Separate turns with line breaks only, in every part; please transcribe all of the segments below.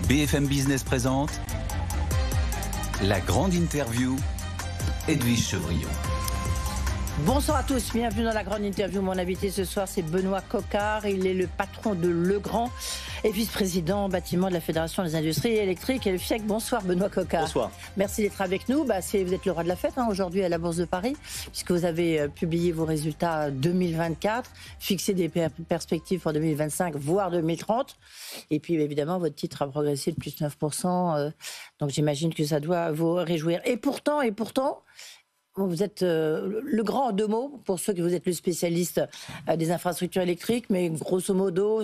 BFM Business présente la grande interview, Edwige Chevrillon.
Bonsoir à tous, bienvenue dans la grande interview. Mon invité ce soir, c'est Benoît Coquart. Il est le patron de Legrand et vice-président bâtiment de la Fédération des industries électriques et le FIEC. Bonsoir Benoît Coquart.
Bonsoir.
Merci d'être avec nous. Vous êtes le roi de la fête aujourd'hui à la Bourse de Paris, puisque vous avez publié vos résultats 2024, fixé des perspectives pour 2025, voire 2030. Et puis évidemment, votre titre a progressé de plus de 9%. Donc j'imagine que ça doit vous réjouir. Et pourtant, vous êtes le grand en deux mots, pour ceux que vous êtes le spécialiste des infrastructures électriques, mais grosso modo,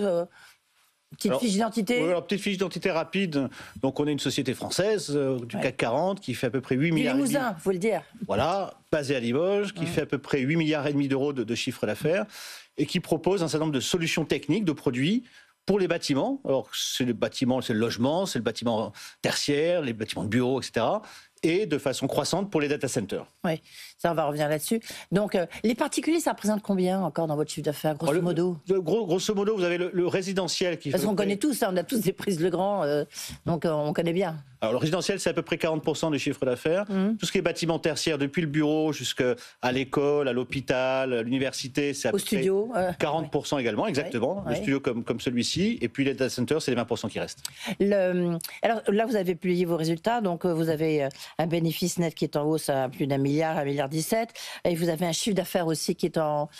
petite fiche d'identité.
Oui, alors petite fiche d'identité rapide. Donc on est une société française du CAC 40 qui fait à peu près 8 milliards.
Du Limousin, faut le dire.
Voilà, basée à Limoges, qui fait à peu près 8 milliards et demi d'euros de chiffre d'affaires et qui propose un certain nombre de solutions techniques, de produits pour les bâtiments. Alors c'est le bâtiment, c'est le logement, c'est le bâtiment tertiaire, les bâtiments de bureaux, etc. Et de façon croissante pour les data centers.
Oui, ça on va revenir là-dessus. Donc les particuliers, ça représente combien encore dans votre chiffre d'affaires, grosso modo?
Grosso modo, vous avez le résidentiel qui...
Parce qu'on connaît tous, on a tous des prises Legrand, donc on connaît bien.
Alors le résidentiel, c'est à peu près 40% du chiffre d'affaires. Tout ce qui est bâtiment tertiaire, depuis le bureau jusqu'à l'école, à l'hôpital, à l'université, c'est à peu près
studio,
40% également, exactement. Le studio comme celui-ci. Et puis les data centers, c'est les 20% qui restent.
Alors là, vous avez publié vos résultats, donc vous avez un bénéfice net qui est en hausse à plus d'1 milliard, 1,17 milliard. Et vous avez un chiffre d'affaires aussi qui est en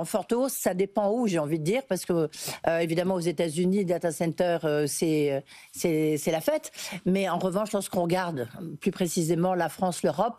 forte hausse. Ça dépend où, j'ai envie de dire, parce que évidemment aux États-Unis, data center, c'est la fête. Mais en revanche, lorsqu'on regarde plus précisément la France, l'Europe,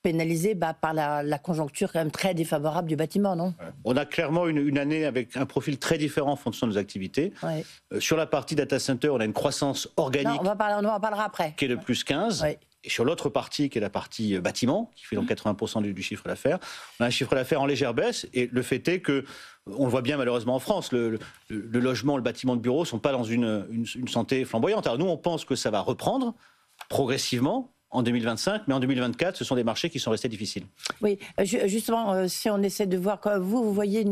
pénalisée par la conjoncture quand même très défavorable du bâtiment, non?
On a clairement une année avec un profil très différent en fonction de nos activités. Ouais. Sur la partie data center, on a une croissance organique.
Non, on en parlera après.
Qui est de plus 15. Ouais. Et sur l'autre partie, qui est la partie bâtiment, qui fait donc 80% du chiffre d'affaires, on a un chiffre d'affaires en légère baisse. Et le fait est que, on le voit bien malheureusement en France, le logement, le bâtiment de bureau ne sont pas dans une santé flamboyante. Alors nous, on pense que ça va reprendre progressivement en 2025, mais en 2024, ce sont des marchés qui sont restés difficiles.
Oui, justement, si on essaie de voir, vous voyez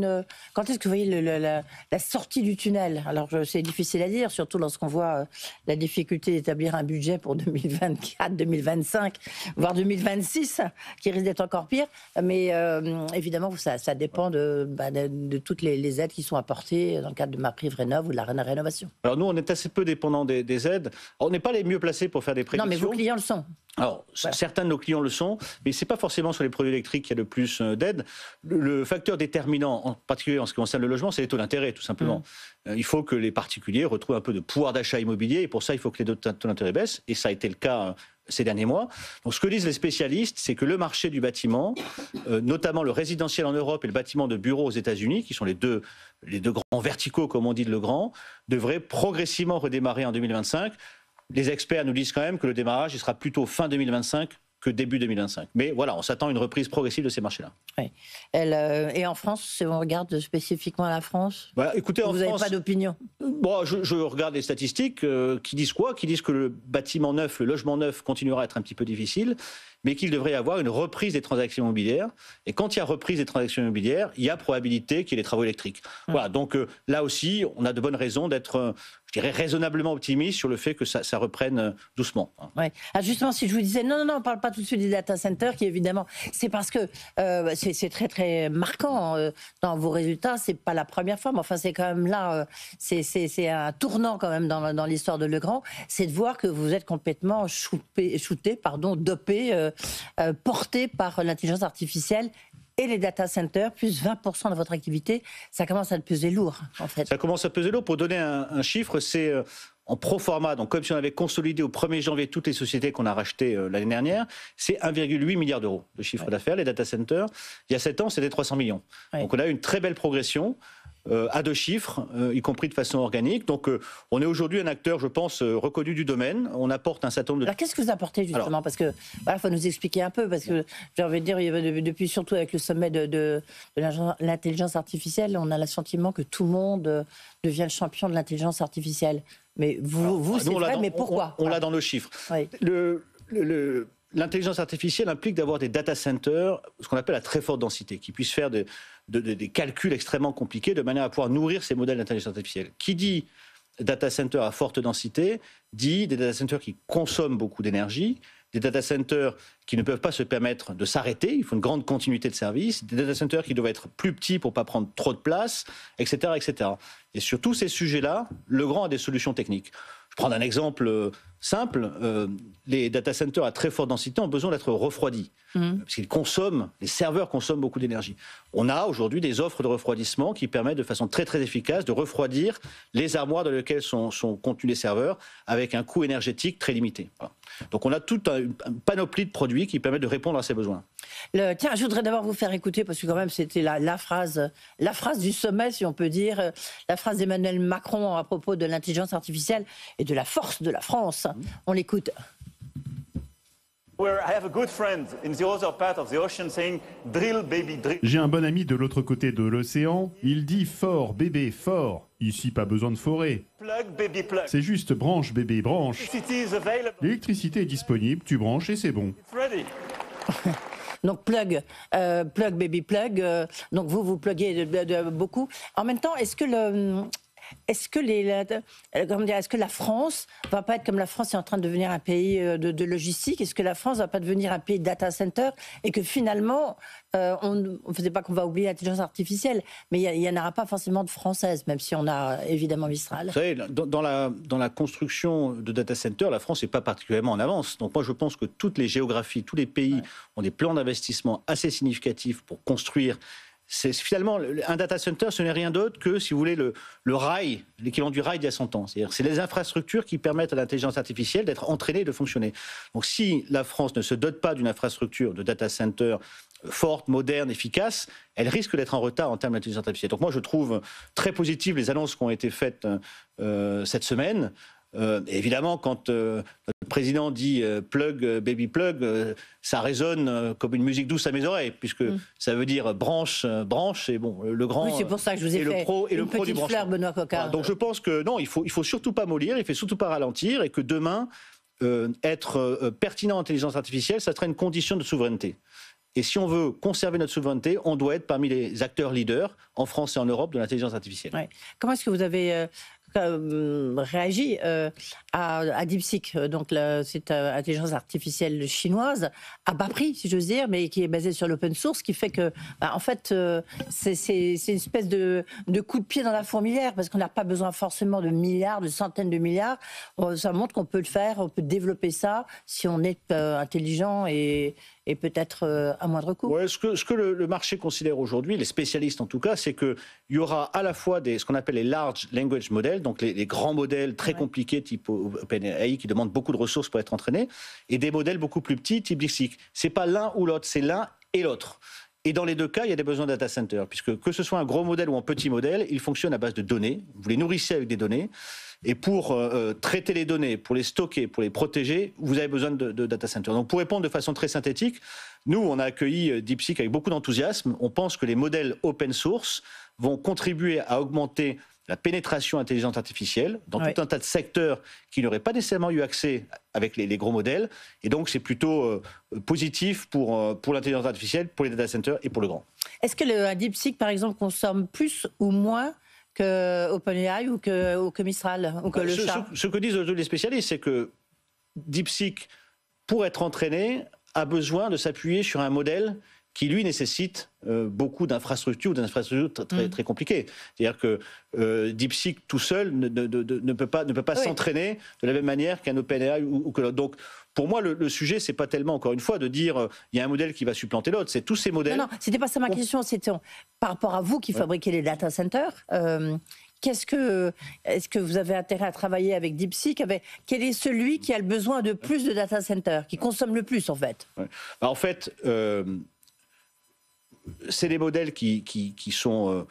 quand est-ce que vous voyez la sortie du tunnel? Alors, c'est difficile à dire, surtout lorsqu'on voit la difficulté d'établir un budget pour 2024, 2025, voire 2026, qui risque d'être encore pire. Mais évidemment, ça dépend de toutes les aides qui sont apportées dans le cadre de MaPrimeRénov' ou de la rénovation.
Alors nous, on est assez peu dépendants des aides. On n'est pas les mieux placés pour faire des prédictions.
Non, mais vos clients le sont.
Alors, certains de nos clients le sont, mais ce n'est pas forcément sur les produits électriques qu'il y a le plus d'aides. Le facteur déterminant, en particulier en ce qui concerne le logement, c'est les taux d'intérêt, tout simplement. Il faut que les particuliers retrouvent un peu de pouvoir d'achat immobilier, et pour ça, il faut que les taux d'intérêt baissent, et ça a été le cas ces derniers mois. Donc, ce que disent les spécialistes, c'est que le marché du bâtiment, notamment le résidentiel en Europe et le bâtiment de bureaux aux États-Unis, qui sont les deux grands verticaux, comme on dit de Legrand, devraient progressivement redémarrer en 2025. Les experts nous disent quand même que le démarrage il sera plutôt fin 2025 que début 2025. Mais voilà, on s'attend à une reprise progressive de ces marchés-là.
Oui. Et en France, si on regarde spécifiquement la France,
écoutez,
vous n'avez pas d'opinion?
Je regarde les statistiques qui disent quoi? Qui disent que le bâtiment neuf, le logement neuf continuera à être un petit peu difficile, mais qu'il devrait y avoir une reprise des transactions immobilières. Et quand il y a reprise des transactions immobilières, il y a probabilité qu'il y ait des travaux électriques. Voilà, donc là aussi, on a de bonnes raisons d'être, je dirais, raisonnablement optimiste sur le fait que ça reprenne doucement.
Oui. Ah, justement, si je vous disais, non, on ne parle pas tout de suite des data centers, qui évidemment, c'est parce que c'est très, très marquant dans vos résultats. Ce n'est pas la première fois, mais enfin, c'est quand même là, c'est un tournant quand même dans l'histoire de Legrand. C'est de voir que vous êtes complètement dopé, porté par l'intelligence artificielle et les data centers, plus 20% de votre activité. Ça commence à peser lourd, en fait.
Ça commence à peser lourd. Pour donner un chiffre, c'est en pro forma, donc comme si on avait consolidé au 1er janvier toutes les sociétés qu'on a rachetées l'année dernière, c'est 1,8 milliard d'euros de chiffre d'affaires, les data centers. Il y a 7 ans, c'était 300 millions. Donc on a eu une très belle progression. À 2 chiffres, y compris de façon organique. Donc, on est aujourd'hui un acteur, je pense, reconnu du domaine. On apporte un certain nombre de...
Alors, qu'est-ce que vous apportez, justement? Parce que, il faut nous expliquer un peu, parce que, j'ai envie de dire, depuis, surtout avec le sommet de l'intelligence artificielle, on a le sentiment que tout le monde devient le champion de l'intelligence artificielle. Mais c'est vrai, mais pourquoi?
On l'a dans nos chiffres. Oui. L'intelligence artificielle implique d'avoir des data centers, ce qu'on appelle à très forte densité, qui puissent faire des calculs extrêmement compliqués de manière à pouvoir nourrir ces modèles d'intelligence artificielle. Qui dit data centers à forte densité dit des data centers qui consomment beaucoup d'énergie, des data centers qui ne peuvent pas se permettre de s'arrêter, il faut une grande continuité de service, des data centers qui doivent être plus petits pour ne pas prendre trop de place, etc., etc. Et sur tous ces sujets-là, Legrand a des solutions techniques. Je prends un exemple simple, les data centers à très forte densité ont besoin d'être refroidis, parce qu'ils consomment, les serveurs consomment beaucoup d'énergie. On a aujourd'hui des offres de refroidissement qui permettent de façon très très efficace de refroidir les armoires dans lesquelles sont contenus les serveurs avec un coût énergétique très limité. Voilà. Donc on a toute une panoplie de produits qui permettent de répondre à ces besoins.
Tiens, je voudrais d'abord vous faire écouter, parce que quand même c'était la phrase du sommet, si on peut dire, la phrase d'Emmanuel Macron à propos de l'intelligence artificielle et de la force de la France. On l'écoute.
J'ai un bon ami de l'autre côté de l'océan, il dit fort bébé fort. Ici pas besoin de forêt. C'est juste branche bébé branche. L'électricité est disponible, tu branches et c'est bon.
Donc plug baby plug. Donc vous pluguez beaucoup. En même temps, est-ce que la France va pas être comme la France est en train de devenir un pays de logistique? Est-ce que la France va pas devenir un pays de data center et que finalement on ne faisait pas qu'on va oublier l'intelligence artificielle, mais il n'y en aura pas forcément de française, même si on a évidemment Mistral.
Vous savez, dans la construction de data center, la France n'est pas particulièrement en avance. Donc moi je pense que toutes les géographies, tous les pays ont des plans d'investissement assez significatifs pour construire. Finalement, un data center, ce n'est rien d'autre que, si vous voulez, le rail, l'équivalent du rail d'il y a 100 ans. C'est-à-dire, c'est les infrastructures qui permettent à l'intelligence artificielle d'être entraînée et de fonctionner. Donc, si la France ne se dote pas d'une infrastructure de data center forte, moderne, efficace, elle risque d'être en retard en termes d'intelligence artificielle. Donc, moi, je trouve très positives les annonces qui ont été faites cette semaine. Évidemment, quand le président dit plug, baby plug, ça résonne comme une musique douce à mes oreilles, puisque ça veut dire branche, branche, et bon, le grand.
Oui, c'est pour ça que je vous ai fait une petite fleur, Benoît Coquard.
Voilà, donc je pense que non, il faut surtout pas mollir, il faut surtout pas ralentir, et que demain, être pertinent en intelligence artificielle, ça serait une condition de souveraineté. Et si on veut conserver notre souveraineté, on doit être parmi les acteurs leaders en France et en Europe de l'intelligence artificielle.
Ouais. Comment est-ce que vous avez réagi à DeepSeek, donc cette intelligence artificielle chinoise, à bas prix, si j'ose dire, mais qui est basée sur l'open source, qui fait que, en fait, c'est une espèce de coup de pied dans la fourmilière, parce qu'on n'a pas besoin forcément de milliards, de centaines de milliards. Ça montre qu'on peut le faire, on peut développer ça si on est intelligent et peut-être à moindre coût.
Ouais, ce que le marché considère aujourd'hui, les spécialistes en tout cas, c'est qu'il y aura à la fois ce qu'on appelle les large language models, donc les grands modèles très compliqués type OpenAI qui demandent beaucoup de ressources pour être entraînés, et des modèles beaucoup plus petits type DeepSeek. C'est pas l'un ou l'autre, c'est l'un et l'autre. Et dans les deux cas, il y a des besoins de data center, puisque que ce soit un gros modèle ou un petit modèle, il fonctionne à base de données. Vous les nourrissez avec des données. Et pour traiter les données, pour les stocker, pour les protéger, vous avez besoin de data center. Donc pour répondre de façon très synthétique, nous, on a accueilli DeepSeek avec beaucoup d'enthousiasme. On pense que les modèles open source vont contribuer à augmenter la pénétration intelligente artificielle dans tout un tas de secteurs qui n'auraient pas nécessairement eu accès avec les gros modèles. Et donc, c'est plutôt positif pour l'intelligence artificielle, pour les data centers et pour le grand.
Est-ce que le DeepSeek, par exemple, consomme plus ou moins que OpenAI ou que Mistral ou que le chat?
Ce que disent les spécialistes, c'est que DeepSeek, pour être entraîné, a besoin de s'appuyer sur un modèle qui, lui, nécessite beaucoup d'infrastructures, très, très compliquées. C'est-à-dire que DeepSeek, tout seul, ne peut pas s'entraîner de la même manière qu'un OpenAI ou que l'autre. Donc, pour moi, le sujet, c'est pas tellement, encore une fois, de dire il y a un modèle qui va supplanter l'autre. C'est tous ces modèles.
Non, c'était pas ça ma question. C'était par rapport à vous qui fabriquez les data centers. Est-ce que vous avez intérêt à travailler avec DeepSeek? Quel est celui qui a le besoin de plus de data centers, qui consomme le plus, en fait?
En fait, c'est des modèles qui sont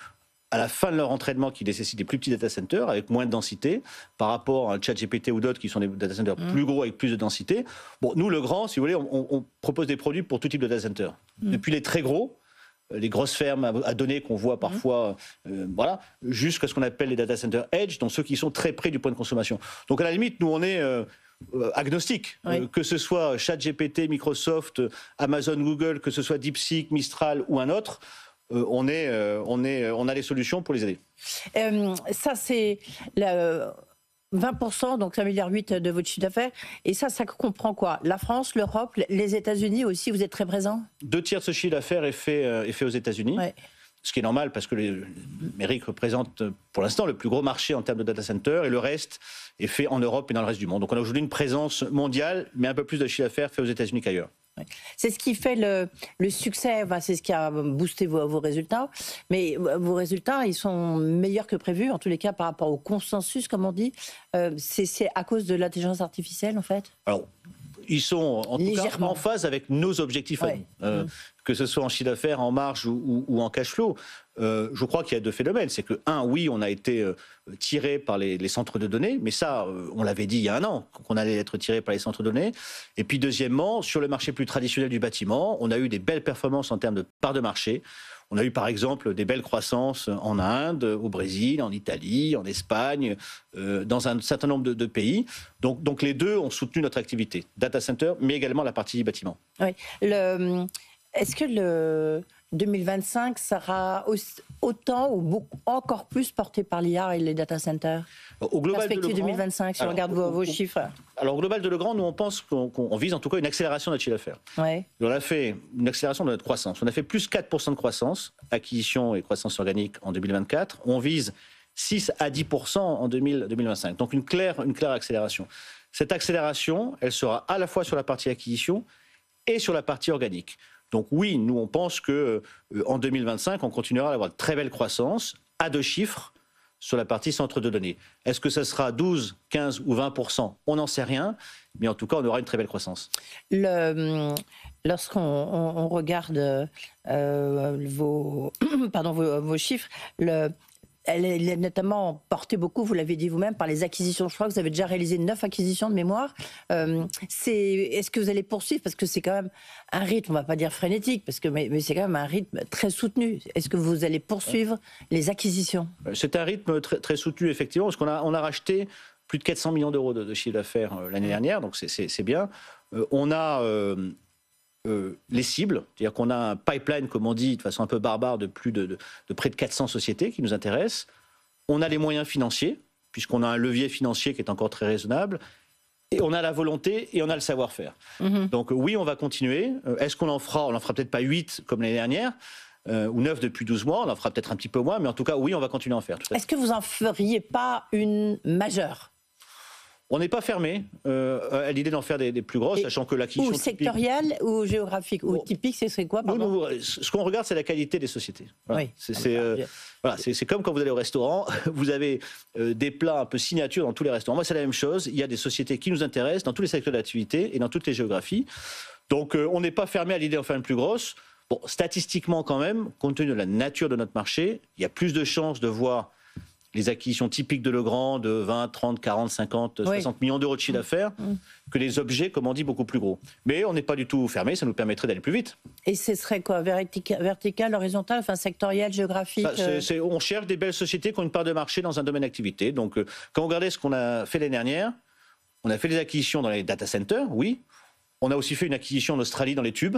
à la fin de leur entraînement, qui nécessitent des plus petits data centers avec moins de densité par rapport à un ChatGPT ou d'autres qui sont des data centers plus gros avec plus de densité. Bon, nous, le grand, si vous voulez, on propose des produits pour tout type de data center. Depuis les très gros, les grosses fermes à données qu'on voit parfois, voilà, jusqu'à ce qu'on appelle les data centers edge, donc ceux qui sont très près du point de consommation. Donc à la limite, nous, on est agnostique, que ce soit ChatGPT, Microsoft, Amazon, Google, que ce soit DeepSeek, Mistral ou un autre, on a les solutions pour les aider.
Ça, c'est 20%, donc 1,8 milliard de votre chiffre d'affaires. Et ça comprend quoi? La France, l'Europe, les États-Unis aussi, vous êtes très présents?
2/3 de ce chiffre d'affaires est fait aux États-Unis. Ouais. Ce qui est normal parce que l'Amérique représente pour l'instant le plus gros marché en termes de data center et le reste est fait en Europe et dans le reste du monde. Donc on a aujourd'hui une présence mondiale, mais un peu plus de chiffre d'affaires fait aux États-Unis qu'ailleurs.
C'est ce qui fait le succès, c'est ce qui a boosté vos résultats. Mais vos résultats, ils sont meilleurs que prévus, en tous les cas par rapport au consensus, comme on dit. C'est à cause de l'intelligence artificielle, en fait?
Alors, ils sont en tout cas en phase avec nos objectifs, que ce soit en chiffre d'affaires, en marge ou en cash flow. Je crois qu'il y a deux phénomènes. C'est que, oui, on a été tiré par les centres de données, mais ça, on l'avait dit il y a un an, qu'on allait être tiré par les centres de données. Et puis, deuxièmement, sur le marché plus traditionnel du bâtiment, on a eu des belles performances en termes de part de marché. On a eu par exemple des belles croissances en Inde, au Brésil, en Italie, en Espagne, dans un certain nombre de pays. Donc les deux ont soutenu notre activité, data center, mais également la partie bâtiment.
Oui. Est-ce que le 2025 sera autant ou encore plus porté par l'IA et les data centers?
Au global
perspective
de Legrand,
2025, si on regarde vos chiffres.
Alors, au global de Legrand, nous, on pense qu'on vise en tout cas une accélération de notre chiffre d'affaires.
Ouais.
On a fait une accélération de notre croissance. On a fait plus 4% de croissance, acquisition et croissance organique en 2024. On vise 6 à 10% en 2025. Donc, une claire accélération. Cette accélération, elle sera à la fois sur la partie acquisition et sur la partie organique. Donc oui, nous, on pense qu'en 2025, on continuera à avoir de très belle croissance à deux chiffres sur la partie centre de données. Est-ce que ça sera 12, 15 ou 20%? On n'en sait rien, mais en tout cas, on aura une très belle croissance.
Lorsqu'on regarde vos chiffres, elle est notamment portée beaucoup, vous l'avez dit vous-même, par les acquisitions. Je crois que vous avez déjà réalisé 9 acquisitions de mémoire. Est-ce que vous allez poursuivre? Parce que c'est quand même un rythme, on ne va pas dire frénétique, mais c'est quand même un rythme très soutenu. Est-ce que vous allez poursuivre les acquisitions? C'est
un rythme très, très soutenu, effectivement, parce qu'on a racheté plus de 400 millions d'euros de chiffre d'affaires l'année dernière, donc c'est bien. On a les cibles, c'est-à-dire qu'on a un pipeline, comme on dit, de façon un peu barbare, de près de 400 sociétés qui nous intéressent. On a les moyens financiers, puisqu'on a un levier financier qui est encore très raisonnable, et on a la volonté et on a le savoir-faire. Donc oui, on va continuer. Est-ce qu'on en fera? On n'en fera peut-être pas 8 comme l'année dernière, ou 9 depuis 12 mois, on en fera peut-être un petit peu moins, mais en tout cas, oui, on va continuer à en faire.
Est-ce que vous en feriez pas une majeure?
On n'est pas fermé à l'idée d'en faire des plus grosses, sachant que l'acquisition...
Ou sectorielle ou géographique ou typique, ce serait quoi?
Ce qu'on regarde, c'est la qualité des sociétés. Voilà. Oui. C'est comme quand vous allez au restaurant, vous avez des plats un peu signature dans tous les restaurants. Moi, c'est la même chose. Il y a des sociétés qui nous intéressent dans tous les secteurs d'activité et dans toutes les géographies. Donc, on n'est pas fermé à l'idée d'en faire une plus grosse. Bon, statistiquement quand même, compte tenu de la nature de notre marché, il y a plus de chances de voir les acquisitions typiques de Legrand de 20, 30, 40, 50, 60 millions d'euros de chiffre d'affaires, que les objets, comme on dit, beaucoup plus gros. Mais on n'est pas du tout fermé, ça nous permettrait d'aller plus vite.
Et ce serait quoi? Vertical, horizontal, enfin sectoriel, géographique?
On cherche des belles sociétés qui ont une part de marché dans un domaine d'activité. Donc, quand vous regardez ce qu'on a fait l'année dernière, on a fait des acquisitions dans les data centers, oui. On a aussi fait une acquisition en Australie dans les tubes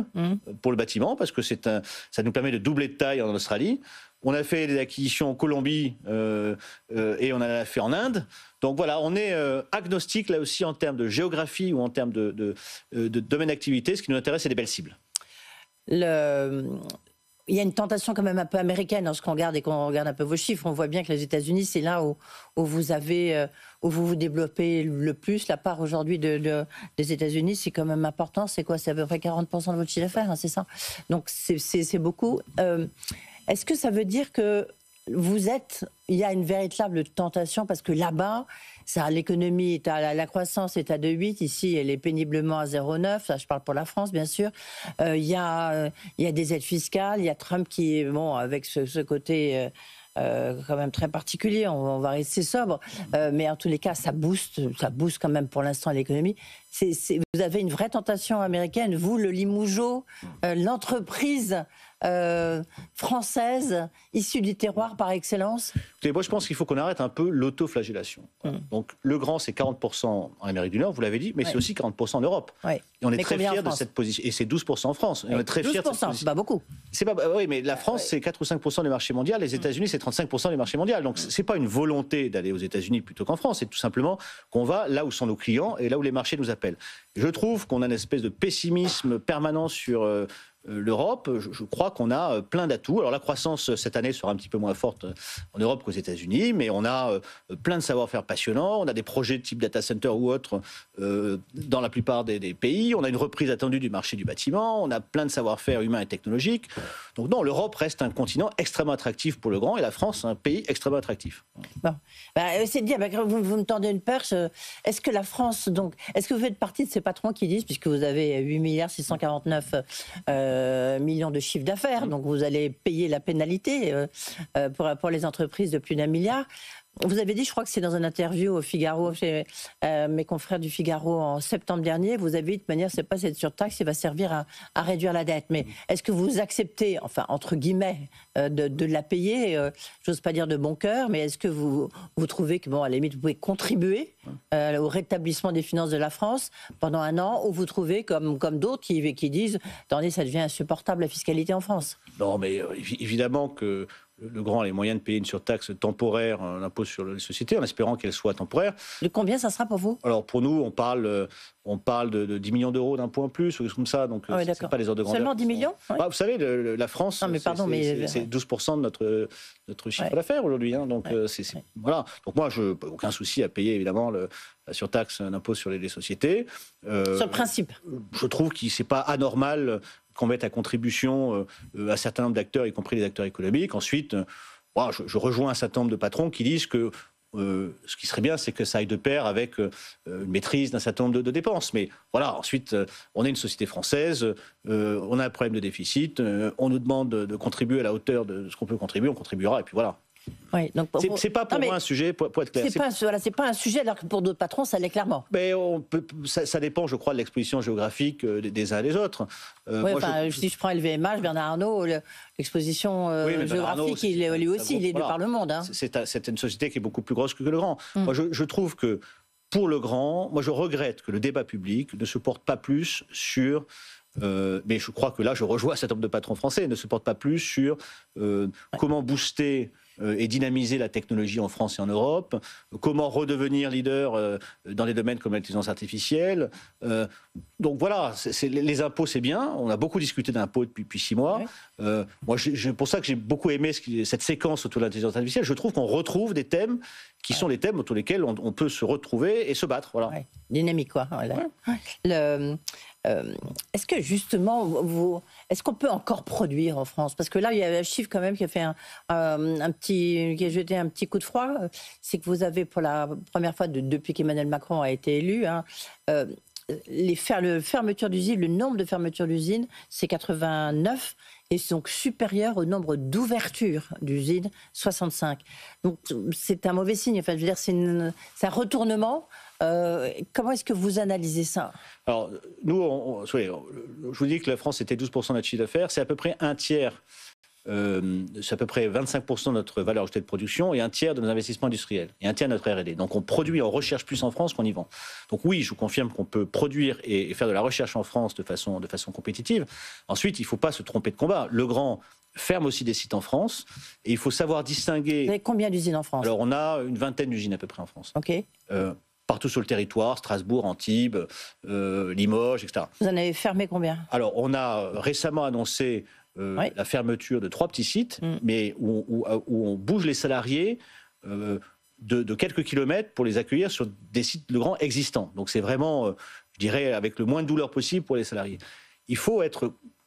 pour le bâtiment, parce que ça nous permet de doubler de taille en Australie. On a fait des acquisitions en Colombie et on en a fait en Inde. Donc voilà, on est agnostique là aussi en termes de géographie ou en termes de domaine d'activité. Ce qui nous intéresse, c'est des belles cibles.
Il y a une tentation quand même un peu américaine lorsqu'on regarde un peu vos chiffres. On voit bien que les États-Unis, c'est là où vous vous développez le plus. La part aujourd'hui des États-Unis, c'est quand même important. C'est quoi? C'est à peu près 40% de votre chiffre d'affaires, hein, c'est ça? Donc c'est beaucoup. Est-ce que ça veut dire que il y a une véritable tentation parce que là-bas, l'économie, la croissance est à 2,8, ici elle est péniblement à 0,9, ça je parle pour la France bien sûr. Il y a des aides fiscales, il y a Trump qui est, avec ce côté quand même très particulier, on va rester sobre, mais en tous les cas ça booste quand même pour l'instant l'économie. Vous avez une vraie tentation américaine, vous le Limougeot, l'entreprise française, issue du terroir par excellence?
Écoutez, moi je pense qu'il faut qu'on arrête un peu l'autoflagellation. Donc le grand c'est 40% en Amérique du Nord, vous l'avez dit, mais c'est aussi 40% en Europe. Et on est très fiers de cette position. Et c'est 12% en France. Et on est très fiers de cette position.
C'est pas beaucoup.
Oui, mais la France c'est 4 ou 5% du marché mondial, les États-Unis c'est 35% du marché mondial. Donc c'est pas une volonté d'aller aux États-Unis plutôt qu'en France, c'est tout simplement qu'on va là où sont nos clients et là où les marchés nous appellent. Je trouve qu'on a une espèce de pessimisme permanent sur l'Europe. Je crois qu'on a plein d'atouts. Alors la croissance cette année sera un petit peu moins forte en Europe qu'aux États-Unis, mais on a plein de savoir-faire passionnants. On a des projets de type data center ou autres dans la plupart des pays. On a une reprise attendue du marché du bâtiment. On a plein de savoir-faire humain et technologique. Donc non, l'Europe reste un continent extrêmement attractif pour le grand et la France un pays extrêmement attractif.
Bon. C'est dire, vous me tendez une perche. Est-ce que la France, donc, est-ce que vous faites partie de ces patrons qui disent, puisque vous avez 8,649 millions de chiffre d'affaires, donc vous allez payer la pénalité pour les entreprises de plus d'1 milliard. Vous avez dit, je crois que c'est dans une interview au Figaro, chez mes confrères du Figaro en septembre dernier, vous avez dit de manière, c'est pas cette surtaxe, il va servir à réduire la dette. Mais est-ce que vous acceptez, enfin entre guillemets, de la payer, j'ose pas dire de bon cœur, mais est-ce que vous trouvez que, bon, à la limite, vous pouvez contribuer au rétablissement des finances de la France pendant 1 an, ou vous trouvez, comme d'autres qui disent, attendez, ça devient insupportable la fiscalité en France?
Non, mais évidemment que le grand a les moyens de payer une surtaxe temporaire, un impôt sur les sociétés, en espérant qu'elle soit temporaire.
De combien ça sera pour vous? Alors
pour nous, on parle de 10 millions d'euros d'impôt en plus, ou comme ça, donc c'est pas les ordres de grandeur.
Seulement 10 millions?
Vous savez, la France, c'est 12% de notre chiffre d'affaires aujourd'hui. Donc, voilà. Donc moi, je n'ai aucun souci à payer, évidemment, la surtaxe, l'impôt sur les sociétés.
Sur le principe.
Je trouve que ce n'est pas anormal qu'on mette à contribution un certain nombre d'acteurs, y compris les acteurs économiques. Ensuite, je rejoins un certain nombre de patrons qui disent que ce qui serait bien, c'est que ça aille de pair avec une maîtrise d'un certain nombre de dépenses. Mais voilà, ensuite, on est une société française, on a un problème de déficit, on nous demande de contribuer à la hauteur de ce qu'on peut contribuer, on contribuera, et puis voilà.
Oui, donc
c'est pas pour moi un sujet, pour être clair.
C'est pas un sujet, alors que pour d'autres patrons, ça l'est clairement.
Mais ça dépend, je crois, de l'exposition géographique des uns et des autres.
Si je prends LVMH, Bernard Arnault, l'exposition géographique, lui aussi, il est de par le monde. Hein.
C'est une société qui est beaucoup plus grosse que le grand. Moi, je trouve que pour le grand, moi, je regrette que le débat public ne se porte pas plus sur... mais je crois que là, je rejoins cet homme de patron français, ne se porte pas plus sur comment booster et dynamiser la technologie en France et en Europe, comment redevenir leader dans des domaines comme l'intelligence artificielle. Donc voilà, les impôts, c'est bien. On a beaucoup discuté d'impôts depuis 6 mois. Moi, c'est pour ça que j'ai beaucoup aimé cette séquence autour de l'intelligence artificielle. Je trouve qu'on retrouve des thèmes qui sont les thèmes autour desquels on peut se retrouver et se battre. Voilà.
Dynamique, quoi. Est-ce que justement, est-ce qu'on peut encore produire en France? Parce que là, il y a un chiffre quand même qui a fait qui a jeté un petit coup de froid. C'est que vous avez, pour la première fois depuis qu'Emmanuel Macron a été élu, le nombre de fermetures d'usines, c'est 89, et c'est donc supérieur au nombre d'ouvertures d'usines, 65. Donc c'est un mauvais signe. Enfin, je veux dire, c'est un retournement. Comment est-ce que vous analysez ça?
Alors, nous, je vous dis que la France était 12% de notre chiffre d'affaires. C'est à peu près un tiers, c'est à peu près 25% de notre valeur ajoutée de production et un tiers de nos investissements industriels et un tiers de notre R&D. Donc, on produit, on recherche plus en France qu'on y vend. Donc oui, je vous confirme qu'on peut produire et faire de la recherche en France de façon compétitive. Ensuite, il ne faut pas se tromper de combat. Le grand ferme aussi des sites en France et il faut savoir distinguer...
Vous avez combien d'usines en France?
Alors, on a une vingtaine d'usines à peu près en France.
OK.
Partout sur le territoire, Strasbourg, Antibes, Limoges, etc.
Vous en avez fermé combien?
Alors, on a récemment annoncé la fermeture de 3 petits sites, mais où on bouge les salariés de quelques kilomètres pour les accueillir sur des sites Legrand existants. Donc c'est vraiment, je dirais, avec le moins de douleur possible pour les salariés. Il faut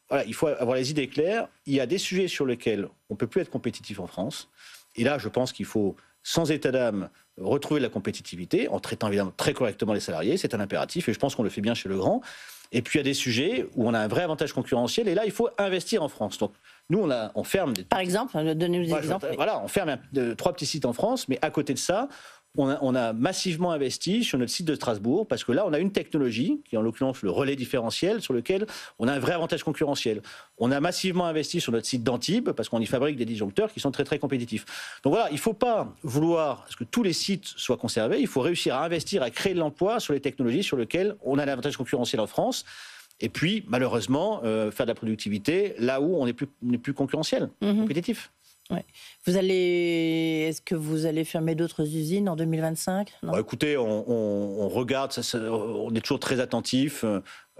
avoir les idées claires. Il y a des sujets sur lesquels on ne peut plus être compétitif en France. Et là, je pense qu'il faut, sans état d'âme, retrouver la compétitivité en traitant évidemment très correctement les salariés. C'est un impératif et je pense qu'on le fait bien chez Legrand. Et puis il y a des sujets où on a un vrai avantage concurrentiel et là il faut investir en France. Donc nous on ferme
Par exemple, donnez-nous des exemples.
Voilà, on ferme 3 petits sites en France, mais à côté de ça, on a massivement investi sur notre site de Strasbourg parce que là, on a une technologie, qui est en l'occurrence le relais différentiel, sur lequel on a un vrai avantage concurrentiel. On a massivement investi sur notre site d'Antibes parce qu'on y fabrique des disjoncteurs qui sont très très compétitifs. Donc voilà, il ne faut pas vouloir que tous les sites soient conservés, il faut réussir à investir, à créer de l'emploi sur les technologies sur lesquelles on a l'avantage concurrentiel en France. Et puis, malheureusement, faire de la productivité là où on n'est plus concurrentiel, compétitif.
Ouais. Est-ce que vous allez fermer d'autres usines en 2025 ? Non.
Écoutez, on regarde, on est toujours très attentif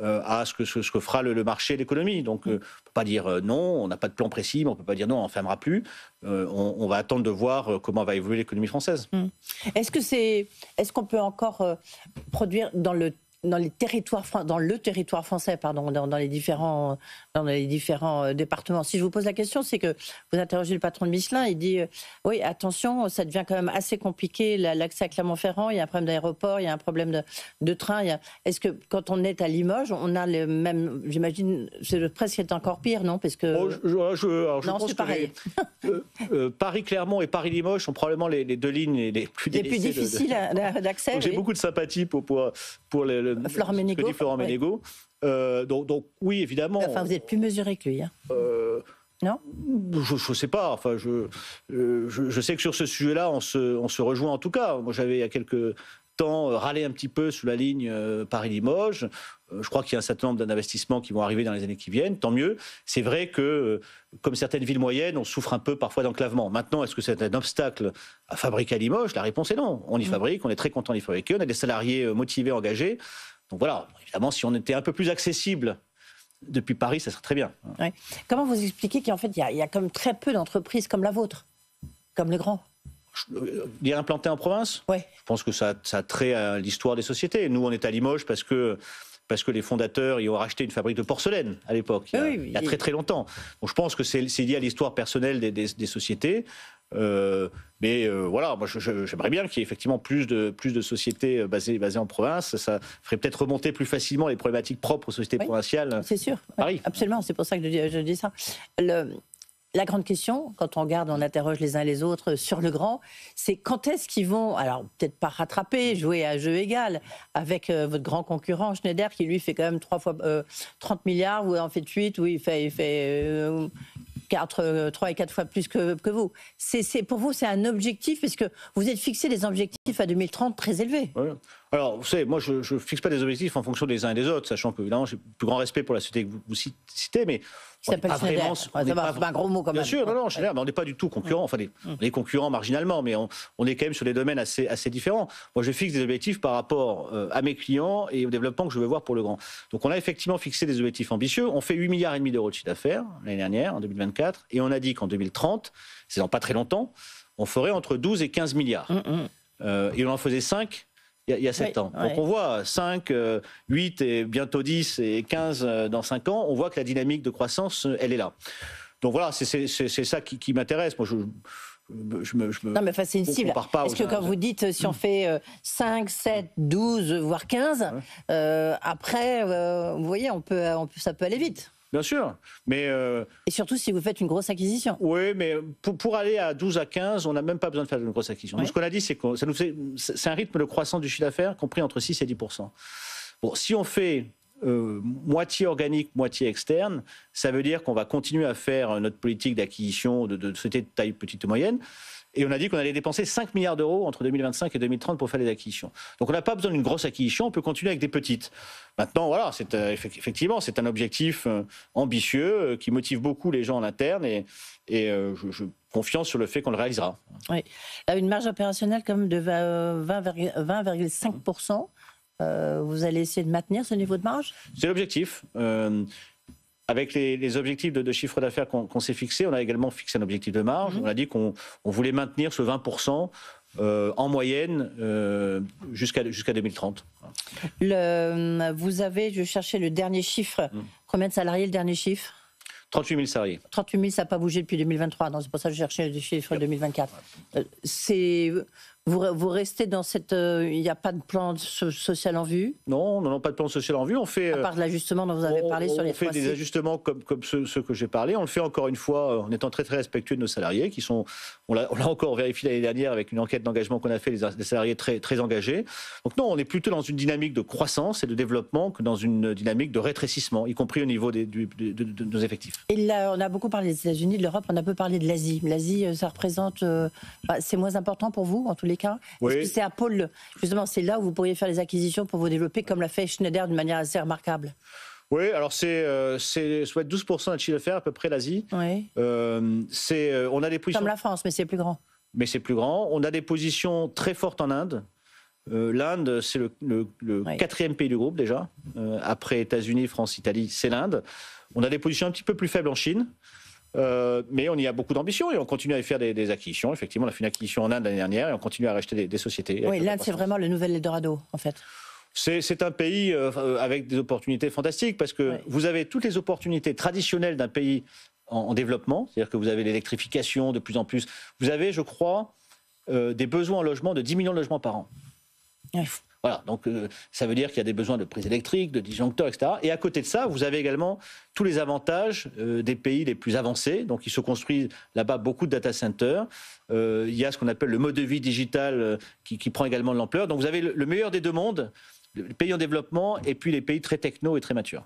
à ce que fera le marché et l'économie. Donc, on ne peut pas dire non, on n'a pas de plan précis, mais on ne peut pas dire non, on ne fermera plus. On va attendre de voir comment va évoluer l'économie française.
Est-ce qu'on peut encore produire dans le territoire français, dans les différents départements. Si je vous pose la question, c'est que vous interrogez le patron de Michelin, il dit oui, attention, ça devient quand même assez compliqué, l'accès à Clermont-Ferrand, il y a un problème d'aéroport, il y a un problème de train. Est-ce que quand on est à Limoges, on a les mêmes, j'imagine, c'est presque encore pire, non ? Parce que
je
non,
pense
c'est pareil.
Paris-Clermont et Paris-Limoges sont probablement les deux lignes les plus
difficiles d'accès.
J'ai beaucoup de sympathie pour
Florent
Ménégo. Donc oui, évidemment.
Enfin, vous êtes plus mesuré que lui. Hein. Non ?
Je ne sais pas. Enfin, je sais que sur ce sujet-là, on se rejoint en tout cas. Moi, j'avais il y a quelques temps râlé un petit peu sous la ligne Paris-Limoges. Je crois qu'il y a un certain nombre d'investissements qui vont arriver dans les années qui viennent. Tant mieux. C'est vrai que, comme certaines villes moyennes, on souffre un peu parfois d'enclavement. Maintenant, est-ce que c'est un obstacle à fabriquer à Limoges ? La réponse est non. On y fabrique, on est très content d'y fabriquer, on a des salariés motivés, engagés. Donc voilà, évidemment, si on était un peu plus accessible depuis Paris, ça serait très bien.
Ouais. Comment vous expliquez qu'en fait, il y a comme très peu d'entreprises comme la vôtre, comme le Grand ?
Dire implanté en province ?
Oui.
Je pense que ça a trait à l'histoire des sociétés. Nous, on est à Limoges parce que les fondateurs y ont racheté une fabrique de porcelaine à l'époque, il y a très très longtemps. Donc je pense que c'est lié à l'histoire personnelle des sociétés. Mais voilà, moi j'aimerais bien qu'il y ait effectivement plus de sociétés basées en province. Ça ferait peut-être remonter plus facilement les problématiques propres aux sociétés provinciales.
C'est sûr,
Paris.
Absolument, c'est pour ça que je dis ça. La grande question, quand on regarde, on interroge les uns les autres sur le Grand, c'est quand est-ce qu'ils vont, alors peut-être pas rattraper, jouer à jeu égal avec votre grand concurrent Schneider, qui lui fait quand même 30 milliards, vous en faites 8, où il fait 3 et 4 fois plus que vous. Pour vous, c'est un objectif, parce que vous êtes fixé des objectifs à 2030 très élevés.
Ouais. Alors, vous savez, moi, je ne fixe pas des objectifs en fonction des uns et des autres, sachant que, évidemment, j'ai le plus grand respect pour la société que vous citez, mais
qui s'appelle Schneider. C'est un gros mot quand même.
Bien sûr, non, Schneider, mais on n'est pas du tout concurrents. Enfin, on est concurrents marginalement, mais on est quand même sur des domaines assez différents. Moi, je fixe des objectifs par rapport à mes clients et au développement que je veux voir pour le Grand. Donc, on a effectivement fixé des objectifs ambitieux. On fait 8,5 milliards d'euros de chiffre d'affaires l'année dernière, en 2024, et on a dit qu'en 2030, c'est dans pas très longtemps, on ferait entre 12 et 15 milliards. Et on en faisait 5 il y a 7 ans. Donc on voit 5, 8 et bientôt 10 et 15 dans 5 ans, on voit que la dynamique de croissance, elle est là. Donc voilà, c'est ça qui m'intéresse. Moi,
non, mais enfin, c'est une cible. Est-ce que quand vous dites si on fait 5, 7, 12, voire 15, après, vous voyez, ça peut aller vite.
Bien sûr, mais...
Et surtout si vous faites une grosse acquisition.
Oui, mais pour aller à 12 à 15, on n'a même pas besoin de faire une grosse acquisition. Donc, ce qu'on a dit, c'est que c'est un rythme de croissance du chiffre d'affaires compris entre 6 et 10%. Bon, si on fait moitié organique, moitié externe, ça veut dire qu'on va continuer à faire notre politique d'acquisition de sociétés de taille petite et moyenne. Et on a dit qu'on allait dépenser 5 milliards d'euros entre 2025 et 2030 pour faire les acquisitions. Donc on n'a pas besoin d'une grosse acquisition, on peut continuer avec des petites. Maintenant, voilà, effectivement, c'est un objectif ambitieux qui motive beaucoup les gens en interne et je confiance sur le fait qu'on le réalisera.
Oui. Là, une marge opérationnelle comme de 20,5%. Vous allez essayer de maintenir ce niveau de marge ?
C'est l'objectif. Avec les objectifs de chiffre d'affaires qu'on s'est fixés, on a également fixé un objectif de marge. On a dit qu'on voulait maintenir ce 20% en moyenne jusqu'à 2030.
Vous avez, je cherchais le dernier chiffre. Combien de salariés, le dernier chiffre ?
38 000 salariés. 38
000, ça n'a pas bougé depuis 2023. C'est pour ça que je cherchais le chiffre 2024. Vous restez dans cette... Il n'y a pas de plan social en vue?
Non, pas de plan social en vue. On fait...
À part de l'ajustement dont vous avez parlé sur les
On fait des ajustements comme ceux que j'ai parlé. On le fait encore une fois en étant très respectueux de nos salariés qui sont... On l'a encore vérifié l'année dernière avec une enquête d'engagement qu'on a fait, des salariés très engagés. Donc non, on est plutôt dans une dynamique de croissance et de développement que dans une dynamique de rétrécissement, y compris au niveau de nos effectifs.
Et là, on a beaucoup parlé des États-Unis, de l'Europe, on a peu parlé de l'Asie. L'Asie, ça représente... c'est moins important pour vous, en tous les cas?
Oui.
Est-ce que c'est à Pôle, justement, c'est là où vous pourriez faire les acquisitions pour vous développer, comme l'a fait Schneider d'une manière assez remarquable?
Oui, alors c'est soit 12% de notre chiffre d'affaires à peu près l'Asie.
Oui.
On a des positions...
Comme la France, mais c'est plus grand.
Mais c'est plus grand. On a des positions très fortes en Inde. L'Inde, c'est le quatrième pays du groupe déjà. Après États-Unis, France, Italie, c'est l'Inde. On a des positions un petit peu plus faibles en Chine. Mais on y a beaucoup d'ambition et on continue à y faire des acquisitions. Effectivement, on a fait une acquisition en Inde l'année dernière et on continue à racheter des sociétés.
Oui, l'Inde, c'est vraiment le nouvel Eldorado, en fait.
C'est un pays avec des opportunités fantastiques parce que vous avez toutes les opportunités traditionnelles d'un pays en développement. C'est-à-dire que vous avez l'électrification de plus en plus. Vous avez, je crois, des besoins en logement de 10 millions de logements par an.
Oui.
Voilà, donc ça veut dire qu'il y a des besoins de prises électriques, de disjoncteurs, etc. Et à côté de ça, vous avez également tous les avantages des pays les plus avancés. Donc il se construit là-bas beaucoup de data centers. Il y a ce qu'on appelle le mode de vie digital qui prend également de l'ampleur. Donc vous avez le meilleur des deux mondes, les pays en développement et puis les pays très techno et très matures.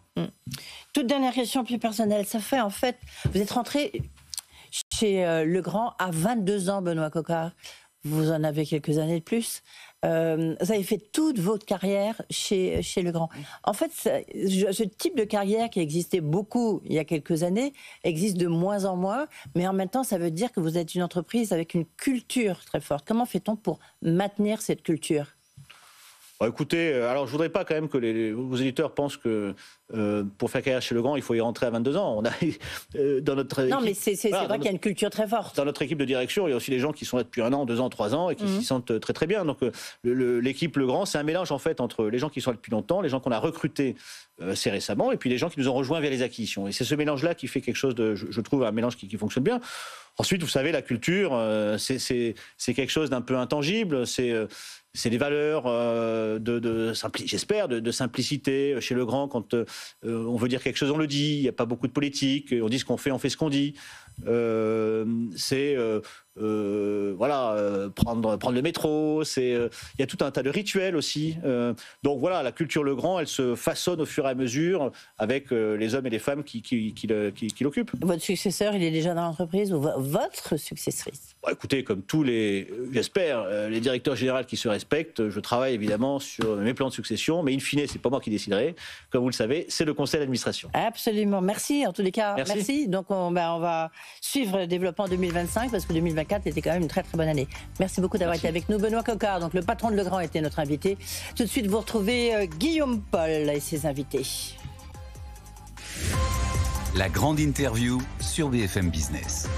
Toute dernière question plus personnelle. Ça fait en fait, vous êtes rentré chez Legrand à 22 ans, Benoît Coquart. Vous en avez quelques années de plus. Vous avez fait toute votre carrière chez Legrand. En fait, ce type de carrière qui existait beaucoup il y a quelques années existe de moins en moins, mais en même temps, ça veut dire que vous êtes une entreprise avec une culture très forte. Comment fait-on pour maintenir cette culture ?
Bon, écoutez, alors je voudrais pas quand même que vos éditeurs pensent que pour faire carrière chez Legrand, il faut y rentrer à 22 ans. On a dans notre équipe,
non, mais c'est vrai qu'il y a une culture très forte.
Dans notre équipe de direction, il y a aussi des gens qui sont là depuis 1 an, 2 ans, 3 ans et qui s'y sentent très très bien. Donc l'équipe Legrand, c'est un mélange en fait entre les gens qui sont là depuis longtemps, les gens qu'on a recrutés assez récemment, et puis les gens qui nous ont rejoints via les acquisitions. Et c'est ce mélange-là qui fait quelque chose de, je trouve, un mélange qui fonctionne bien. Ensuite, vous savez, la culture, c'est quelque chose d'un peu intangible. C'est des valeurs j'espère, de simplicité. Chez Legrand, quand on veut dire quelque chose, on le dit. Il n'y a pas beaucoup de politique. On dit ce qu'on fait, on fait ce qu'on dit. Prendre le métro. Il y a tout un tas de rituels aussi. Donc voilà, la culture Legrand, elle se façonne au fur et à mesure avec les hommes et les femmes qui l'occupent.
Votre successeur, il est déjà dans l'entreprise ou votre successrice?
Bon, écoutez, comme tous j'espère, les directeurs généraux qui se respectent, je travaille évidemment sur mes plans de succession, mais in fine, c'est pas moi qui déciderai. Comme vous le savez, c'est le conseil d'administration.
Absolument. Merci, en tous les cas.
Merci.
Donc, on va suivre le développement 2025 parce que 2024 était quand même une très très bonne année. Merci beaucoup d'avoir été avec nous. Benoît Coquart, donc le patron de Legrand, était notre invité. Tout de suite, vous retrouvez Guillaume Paul et ses invités.
La grande interview sur BFM Business.